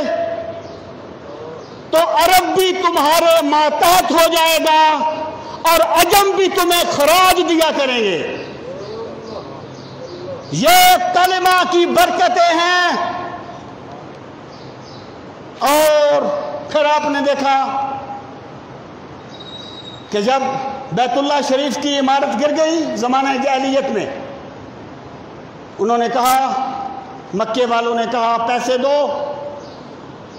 تو عرب بھی تمہارے ماتحت ہو جائے گا اور عجم بھی تمہیں خراج دیا کریں گے. یہ کلمہ کی برکتیں ہیں. اور پھر آپ نے دیکھا کہ جب بیت اللہ شریف کی عمارت گر گئی زمانہ جاہلیت میں، انہوں نے کہا، مکے والوں نے کہا پیسے دو،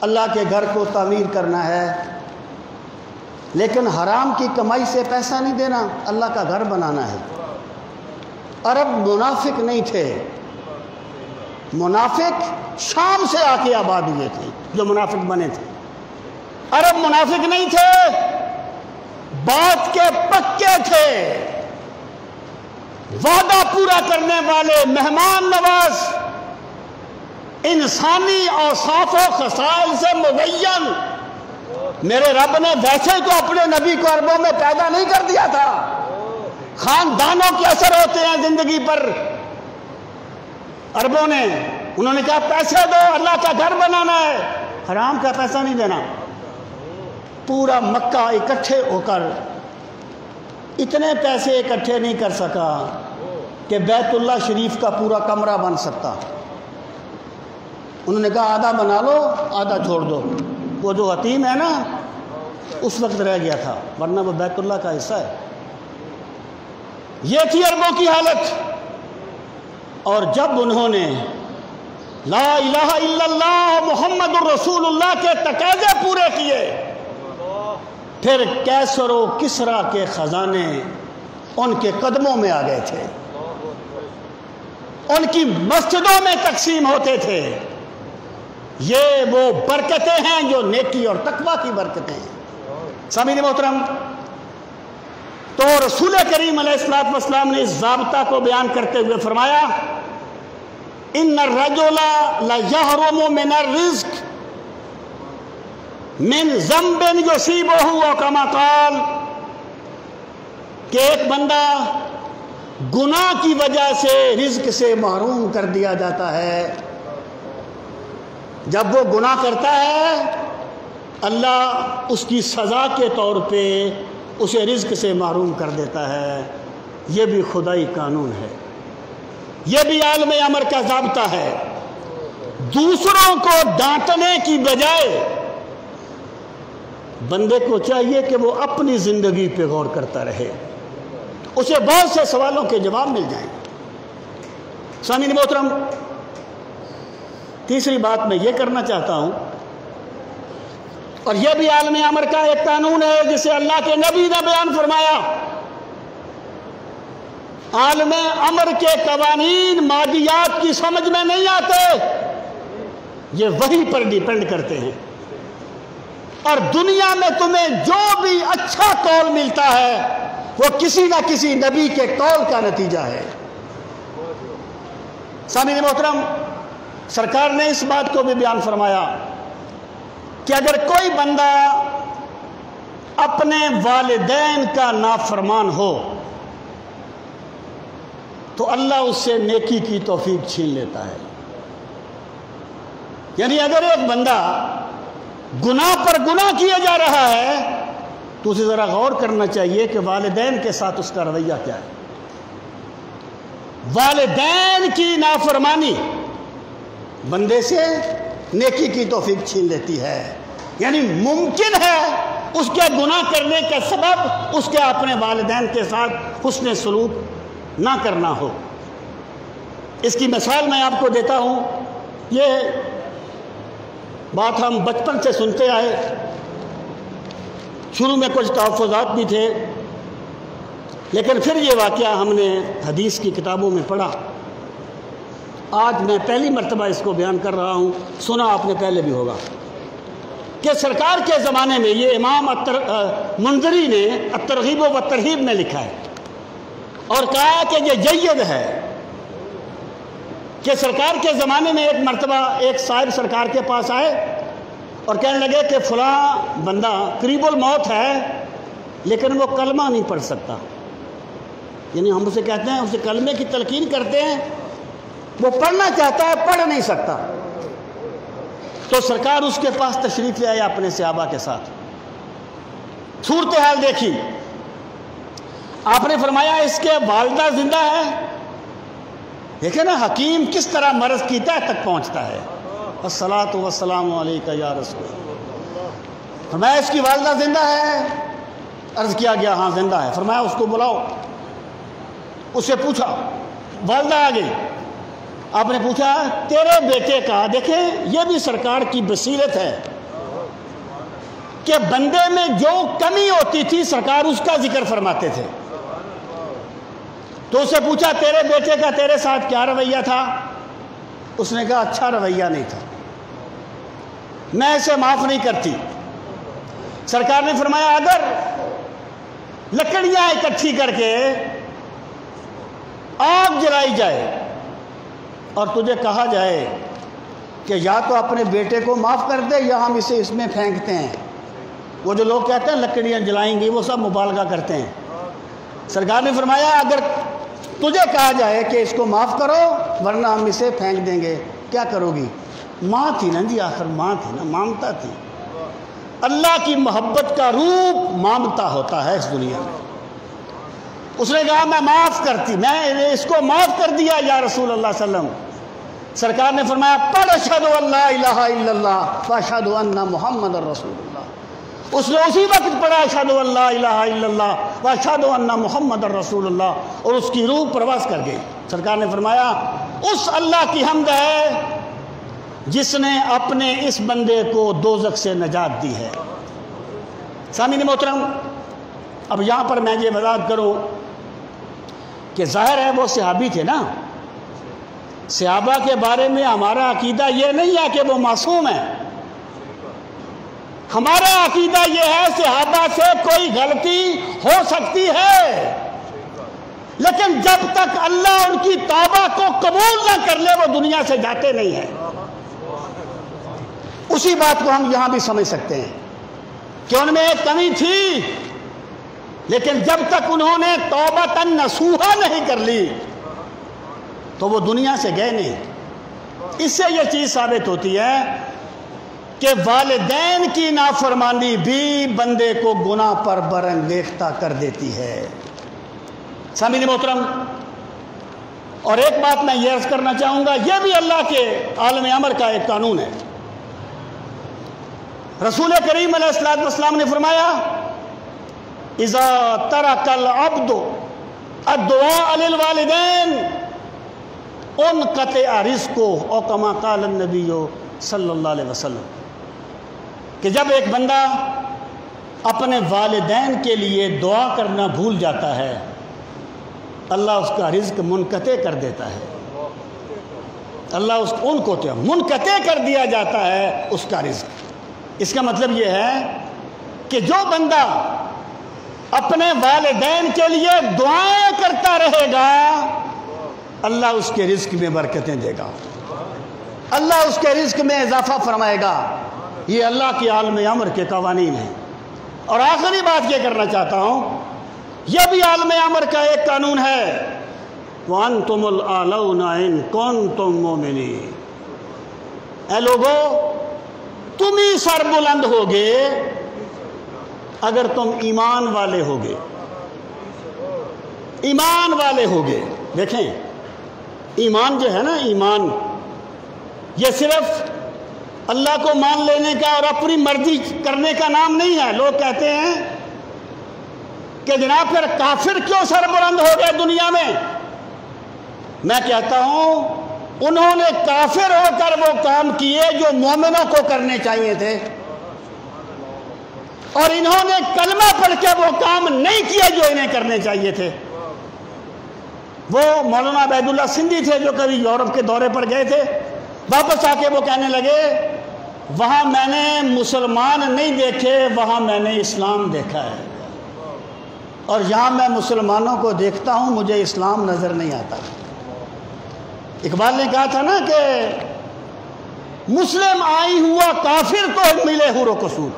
اللہ کے گھر کو تعمیر کرنا ہے، لیکن حرام کی کمائی سے پیسہ نہیں دینا، اللہ کا گھر بنانا ہے. عرب منافق نہیں تھے، منافق شام سے آ کے آباد ہوئے تھے جو منافق بنے تھے. عرب منافق نہیں تھے، بات کے پکے تھے، وعدہ پورا کرنے والے، مہمان نواز، انسانی اوصاف و خصائل سے مزین. میرے رب نے ویسے تو اپنے نبی کو عربوں میں پیدا نہیں کر دیا تھا. خاندانوں کے اثر ہوتے ہیں زندگی پر. عربوں نے، انہوں نے کہا پیسے دو، اللہ کا گھر بنانا ہے، حرام کا پیسہ نہیں دینا. پورا مکہ اکٹھے ہو کر اتنے پیسے اکٹھے نہیں کر سکا کہ بیت اللہ شریف کا پورا کمرہ بن سکتا. انہوں نے کہا آدھا بنا لو، آدھا چھوڑ دو. وہ جو حتیم ہے نا، اس وقت رہ گیا تھا، ورنہ وہ بیت اللہ کا حصہ ہے. یہ تھی عربوں کی حالت. اور جب انہوں نے لا الہ الا اللہ محمد الرسول اللہ کے تقاضے پورے کیے، پھر کیسر و کسریٰ کے خزانے ان کے قدموں میں آ گئے تھے، ان کی مسجدوں میں تقسیم ہوتے تھے. یہ وہ برکتیں ہیں جو نیکی اور تقوی کی برکتیں ہیں. سامعین محترم، تو رسول کریم علیہ السلام نے اس ضابطہ کو بیان کرتے ہوئے فرمایا، ان الرجل لیحرم من الرزق من ذنب یصیبہ او کما قال، کہ ایک بندہ گناہ کی وجہ سے رزق سے محروم کر دیا جاتا ہے. جب وہ گناہ کرتا ہے، اللہ اس کی سزا کے طور پہ اسے رزق سے محروم کر دیتا ہے. یہ بھی خدائی قانون ہے، یہ بھی عالم امر کا ضابطہ ہے. دوسروں کو ڈانٹنے کی بجائے بندے کو چاہیے کہ وہ اپنی زندگی پہ غور کرتا رہے، اسے بہت سے سوالوں کے جواب مل جائیں. سامعین محترم، تیسری بات میں یہ کرنا چاہتا ہوں، اور یہ بھی عالم امر کا ایک قانون ہے جسے اللہ کے نبی نے بیان فرمایا. عالم امر کے قوانین مادیات کی سمجھ میں نہیں آتے، یہ وحی پر ڈیپینڈ کرتے ہیں. اور دنیا میں تمہیں جو بھی اچھا قول ملتا ہے وہ کسی نہ کسی نبی کے قول کا نتیجہ ہے. سامعین محترم، سرکار نے اس بات کو بھی بیان فرمایا کہ اگر کوئی بندہ اپنے والدین کا نافرمان ہو تو اللہ اس سے نیکی کی توفیق چھین لیتا ہے. یعنی اگر ایک بندہ گناہ پر گناہ کیا جا رہا ہے تو اسے ذرا غور کرنا چاہیے کہ والدین کے ساتھ اس کا رویہ کیا ہے. والدین کی نافرمانی بندے سے نیکی کی توفیق چھین لیتی ہے. یعنی ممکن ہے اس کے گناہ کرنے کا سبب اس کے اپنے والدین کے ساتھ حسن سلوک نہ کرنا ہو. اس کی مثال میں آپ کو دیتا ہوں. یہ بات ہم بچپن سے سنتے آئے، شروع میں کچھ تحفظات بھی تھے، لیکن پھر یہ واقعہ ہم نے حدیث کی کتابوں میں پڑھا۔ آج میں پہلی مرتبہ اس کو بیان کر رہا ہوں، سنا آپ نے پہلے بھی ہوگا کہ سرکار کے زمانے میں یہ امام منذری نے الترغیب و ترہیب میں لکھا ہے اور کہا کہ یہ جید ہے کہ سرکار کے زمانے میں ایک مرتبہ ایک صاحب سرکار کے پاس آئے اور کہنے لگے کہ فلاں بندہ قریب الموت ہے لیکن وہ کلمہ نہیں پڑھ سکتا، یعنی ہم اسے کہتے ہیں، اسے کلمے کی تلقین کرتے ہیں، وہ پڑھنا چاہتا ہے پڑھ نہیں سکتا۔ تو سرکار اس کے پاس تشریف لے آیا اپنے صحابہ کے ساتھ، صورتحال دیکھی، آپ نے فرمایا اس کے والدہ زندہ ہے۔ دیکھیں نا حکیم کس طرح مرض کی تہ تک پہنچتا ہے، الصلاۃ والسلام علیک یا رسول اللہ۔ فرمایا اس کی والدہ زندہ ہے؟ عرض کیا گیا ہاں زندہ ہے۔ فرمایا اس کو بلاؤ۔ اسے پوچھا، والدہ آ گئی، آپ نے پوچھا تیرے بیٹے کا، دیکھیں یہ بھی سرکار کی بصیرت ہے کہ بندے میں جو کمی ہوتی تھی سرکار اس کا ذکر فرماتے تھے۔ تو اسے پوچھا تیرے بیٹے کا تیرے ساتھ کیا رویہ تھا؟ اس نے کہا اچھا رویہ نہیں تھا، میں اسے معاف نہیں کرتی۔ سرکار نے فرمایا اگر لکڑیاں اکٹھی کر کے آگ جلائی جائے اور تجھے کہا جائے کہ یا تو اپنے بیٹے کو معاف کر دے یا ہم اسے اس میں پھینکتے ہیں، وہ جو لوگ کہتے ہیں لکڑیاں جلائیں گی وہ سب مبالغہ کرتے ہیں۔ سرکار نے فرمایا اگر تجھے کہا جائے کہ اس کو معاف کرو ورنہ ہم اسے پھینک دیں گے، کیا کرو گی؟ ماں تھی نا جی، آخر ماں تھی نا، مامتا تھی۔ اللہ کی محبت کا روپ مامتا ہوتا ہے اس دنیا میں۔ اس نے کہا میں معاف کرتی، میں اس کو معاف کر دیا یا رسول اللہ صلی اللہ علیہ وسلم۔ سرکار نے فرمایا پڑھ اشہد ان لا الہ الا اللہ واشہد ان محمد رسول اللہ۔ اس نے اسی وقت پڑھا اشہد ان لا الہ الا اللہ واشہد ان محمد رسول اللہ، اور اس کی روح پرواز کر گئی۔ سرکار نے فرمایا اس اللہ کی حمد ہے جس نے اپنے اس بندے کو دوزخ سے نجات دی ہے۔ سامعین محترم، اب یہاں پر میں یہ وضاحت کروں کہ ظاہر ہے وہ صحابی تھے نا، صحابہ کے بارے میں ہمارا عقیدہ یہ نہیں ہے کہ وہ معصوم ہیں، ہمارا عقیدہ یہ ہے صحابہ سے کوئی غلطی ہو سکتی ہے، لیکن جب تک اللہ ان کی توبہ کو قبول نہ کر لے وہ دنیا سے جاتے نہیں ہیں۔ اسی بات کو ہم یہاں بھی سمجھ سکتے ہیں کہ ان میں ایک کمی تھی، لیکن جب تک انہوں نے توبۃ نصوحہ نہیں کر لی تو وہ دنیا سے گئے نہیں۔ اس سے یہ چیز ثابت ہوتی ہے کہ والدین کی نافرمانی بھی بندے کو گناہ پر برانگیختہ کر دیتی ہے۔ سامعین محترم، اور ایک بات میں یہ عرض کرنا چاہوں گا، یہ بھی اللہ کے عالم امر کا ایک قانون ہے۔ رسول کریم علیہ السلام نے فرمایا اذا ترک العبد الدعاء للوالدین انقطع رزقہ او کما قال النبی صلی اللہ علیہ وسلم، کہ جب ایک بندہ اپنے والدین کے لیے دعا کرنا بھول جاتا ہے اللہ اس کا رزق منقطع کر دیتا ہے، اللہ ان کو منقطع کر دیا جاتا ہے اس کا رزق۔ اس کا مطلب یہ ہے کہ جو بندہ اپنے والدین کے لیے دعائیں کرتا رہے گا اللہ اس کے رزق میں برکتیں دے گا، اللہ اس کے رزق میں اضافہ فرمائے گا۔ یہ اللہ کے عالم امر کے قوانین ہیں۔ اور آخری بات یہ کرنا چاہتا ہوں، یہ بھی عالم امر کا ایک قانون ہے، وَأَنْتُمُ الْأَعْلَوْنَ إِن كُنتُم مُؤْمِنِينَ، اے لوگو تم ہی سر بلند ہوگے اگر تم ایمان والے ہوگے، ایمان والے ہوگے۔ دیکھیں ایمان جو ہے نا، ایمان یہ صرف اللہ کو مان لینے کا اور اپنی مرضی کرنے کا نام نہیں ہے۔ لوگ کہتے ہیں کہ جناب پھر کافر کیوں سر بلند ہو گئے دنیا میں؟ میں کہتا ہوں انہوں نے کافر ہو کر وہ کام کیے جو مومنوں کو کرنے چاہیے تھے، اور انہوں نے کلمہ پڑھ کے وہ کام نہیں کیے جو انہیں کرنے چاہیے تھے۔ وہ مولانا عبید اللہ سندھی تھے جو کبھی یورپ کے دورے پر گئے تھے، واپس آ کے وہ کہنے لگے وہاں میں نے مسلمان نہیں دیکھے، وہاں میں نے اسلام دیکھا ہے، اور یہاں میں مسلمانوں کو دیکھتا ہوں مجھے اسلام نظر نہیں آتا۔ اقبال نے کہا تھا نا کہ مسلم آئی ہوا کافر کو ملے حور و قصور،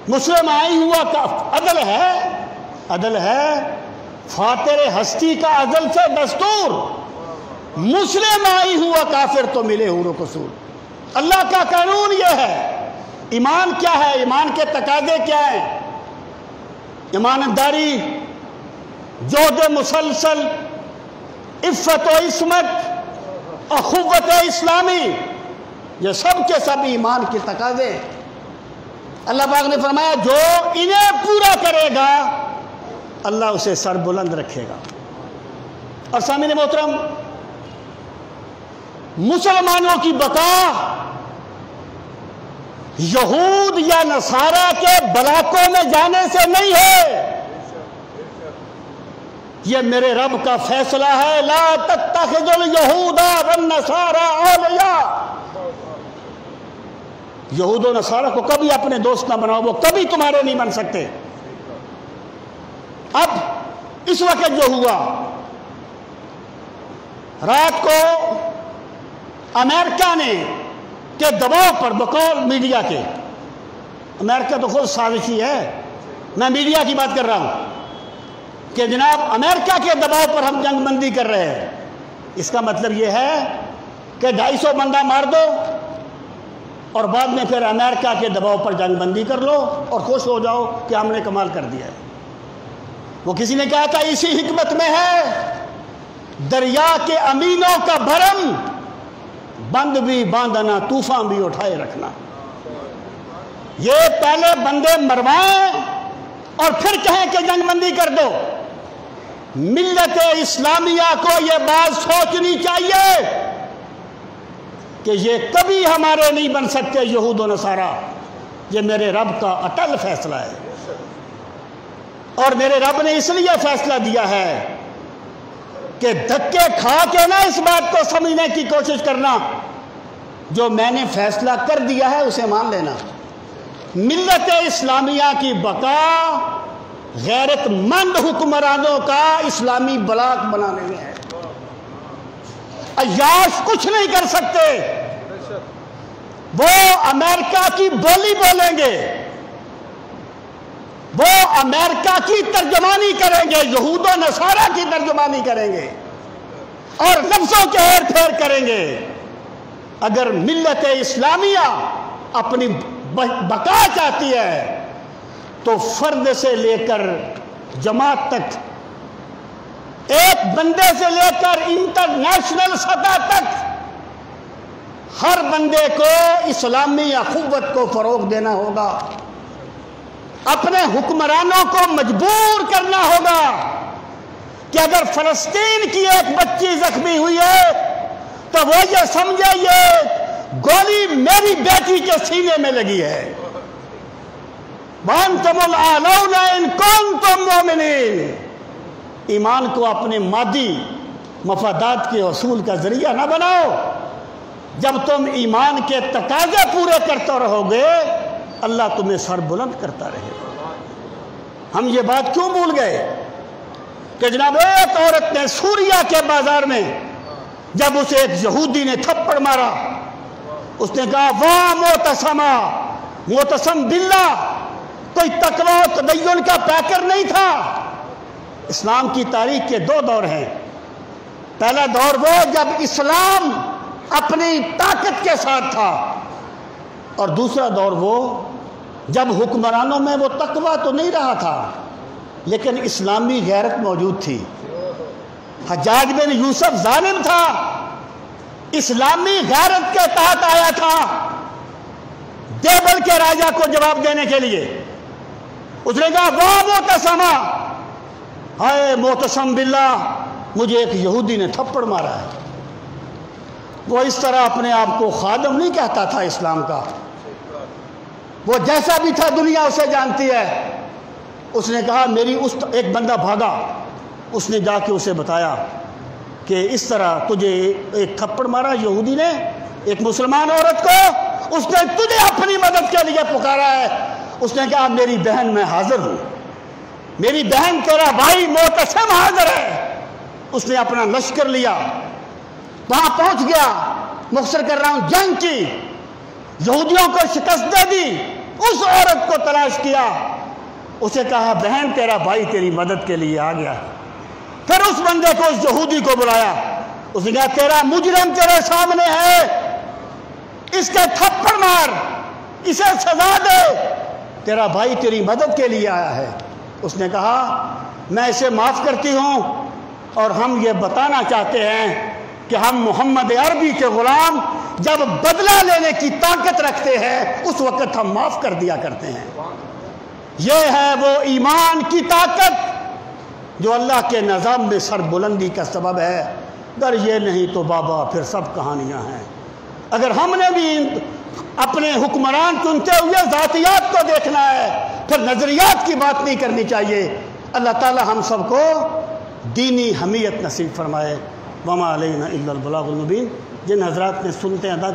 مسلم آئی ہوا عدل ہے، عدل ہے فاتر ہستی کا عدل سے دستور، مسلم آئی ہوا کافر تو ملے حور و قصور۔ اللہ کا قانون یہ ہے۔ ایمان کیا ہے؟ ایمان کے تقاضے کیا ہیں؟ ایمانداری، جود مسلسل، عفت و عصمت، اخوت اسلامی، یہ سب کے سب ایمان کے تقاضے۔ اللہ پاک نے فرمایا جو انہیں پورا کرے گا اللہ اسے سر بلند رکھے گا۔ اور سامعین محترم، مسلمانوں کی بقا یہود یا نصارہ کے بلاکوں میں جانے سے نہیں ہے، یہ میرے رب کا فیصلہ ہے۔ لا تتخذوا اليہود والنصارى اولیاء، یہود و نصارہ کو کبھی اپنے دوست نہ بناؤ، وہ کبھی تمہارے نہیں بن سکتے۔ اب اس وقت جو ہوا، رات کو امریکہ نے کے دباؤ پر، بقول میڈیا کے، امریکہ تو خود سازشی ہے، میں میڈیا کی بات کر رہا ہوں کہ جناب امریکہ کے دباؤ پر ہم جنگ بندی کر رہے ہیں، اس کا مطلب یہ ہے کہ 250 بندہ مار دو اور بعد میں پھر امریکہ کے دباؤ پر جنگ بندی کر لو اور خوش ہو جاؤ کہ ہم نے کمال کر دیا ہے۔ وہ کسی نے کہا تھا اسی حکمت میں ہے دریا کے امینوں کا بھرم، بند بھی باندھنا طوفان بھی اٹھائے رکھنا۔ یہ پہلے بندے مروائیں اور پھر کہیں کہ جنگ بندی کر دو۔ ملت اسلامیہ کو یہ بات سوچنی چاہیے کہ یہ کبھی ہمارے نہیں بن سکتے یہود و نصارہ، یہ میرے رب کا اٹل فیصلہ ہے، اور میرے رب نے اس لیے فیصلہ دیا ہے کہ دھکے کھا کے نہ اس بات کو سمجھنے کی کوشش کرنا، جو میں نے فیصلہ کر دیا ہے اسے مان لینا۔ ملت اسلامیہ کی بقا غیرت مند حکمرانوں کا اسلامی بلاک بنانے میں ہے۔ عیاش کچھ نہیں کر سکتے، وہ امریکہ کی بولی بولیں گے، وہ امریکہ کی ترجمانی کریں گے، یہود و نصارہ کی ترجمانی کریں گے اور لفظوں کے ہیر پھیر کریں گے۔ اگر ملت اسلامیہ اپنی بقا چاہتی ہے تو فرد سے لے کر جماعت تک، ایک بندے سے لے کر انٹرنیشنل سطح تک، ہر بندے کو اسلامی اخوت کو فروغ دینا ہوگا۔ اپنے حکمرانوں کو مجبور کرنا ہوگا کہ اگر فلسطین کی ایک بچی زخمی ہوئی ہے تو وہ یہ سمجھے یہ گولی میری بیٹی کے سینے میں لگی ہے۔ وَأَنْتُمُ الْأَعْلَوْنَ إِن كُنتُم مُؤْمِنِينَ۔ ایمان کو اپنے مادی مفادات کے حصول کا ذریعہ نہ بناؤ۔ جب تم ایمان کے تقاضے پورے کرتے رہو گے اللہ تمہیں سر بلند کرتا رہے گا۔ ہم یہ بات کیوں بھول گئے کہ جناب ایک عورت نے سوریا کے بازار میں جب اسے ایک یہودی نے تھپڑ مارا، اس نے کہا واہ معتصمہ، معتصم باللہ، کوئی تقوی و تدین کا پیکر نہیں تھا۔ اسلام کی تاریخ کے دو دور ہیں، پہلا دور وہ جب اسلام اپنی طاقت کے ساتھ تھا، اور دوسرا دور وہ جب حکمرانوں میں وہ تقوی تو نہیں رہا تھا لیکن اسلامی غیرت موجود تھی۔ حجاج بن یوسف ظالم تھا، اسلامی غیرت کے تحت آیا تھا دیبل کے راجہ کو جواب دینے کے لیے۔ اس نے کہا واہ معتصمہ، ہائے معتصم باللہ، مجھے ایک یہودی نے تھپڑ مارا ہے۔ وہ اس طرح اپنے آپ کو خادم نہیں کہتا تھا اسلام کا، وہ جیسا بھی تھا دنیا اسے جانتی ہے۔ اس نے کہا ایک بندہ بھاگا، اس نے جا کے اسے بتایا کہ اس طرح تجھے ایک تھپڑ مارا یہودی نے ایک مسلمان عورت کو، اس نے تجھے اپنی مدد کے لیے پکارا ہے۔ اس نے کہا میری بہن میں حاضر ہوں، میری بہن تیرا بھائی معتصم حاضر ہے۔ اس نے اپنا لشکر لیا، وہاں پہنچ گیا، مختصر کر رہا ہوں، جنگ کی، یہودیوں کو شکست دے دی، اس عورت کو تلاش کیا، اسے کہا بہن تیرا بھائی تیری مدد کے لیے آ گیا۔ پھر اس بندے کو، اس یہودی کو بلایا، اس نے کہا تیرا مجرم تیرے سامنے ہے، اس کے تھپڑ مار، اسے سزا دے، تیرا بھائی تیری مدد کے لیے آیا ہے۔ اس نے کہا میں اسے معاف کرتی ہوں، اور ہم یہ بتانا چاہتے ہیں کہ ہم محمد عربی کے غلام جب بدلہ لینے کی طاقت رکھتے ہیں اس وقت ہم معاف کر دیا کرتے ہیں۔ یہ ہے وہ ایمان کی طاقت جو اللہ کے نظام میں سر بلندی کا سبب ہے۔ اگر یہ نہیں تو بابا پھر سب کہانیاں ہیں۔ اگر ہم نے بھی اپنے حکمران چنتے ہوئے ذاتیات کو دیکھنا ہے، پھر نظریات کی بات نہیں کرنی چاہیے۔ اللہ تعالی ہم سب کو دینی حمیت نصیب فرمائے۔ وما علینا الا البلاغ المبین۔ جن حضرات نے سنتے ادا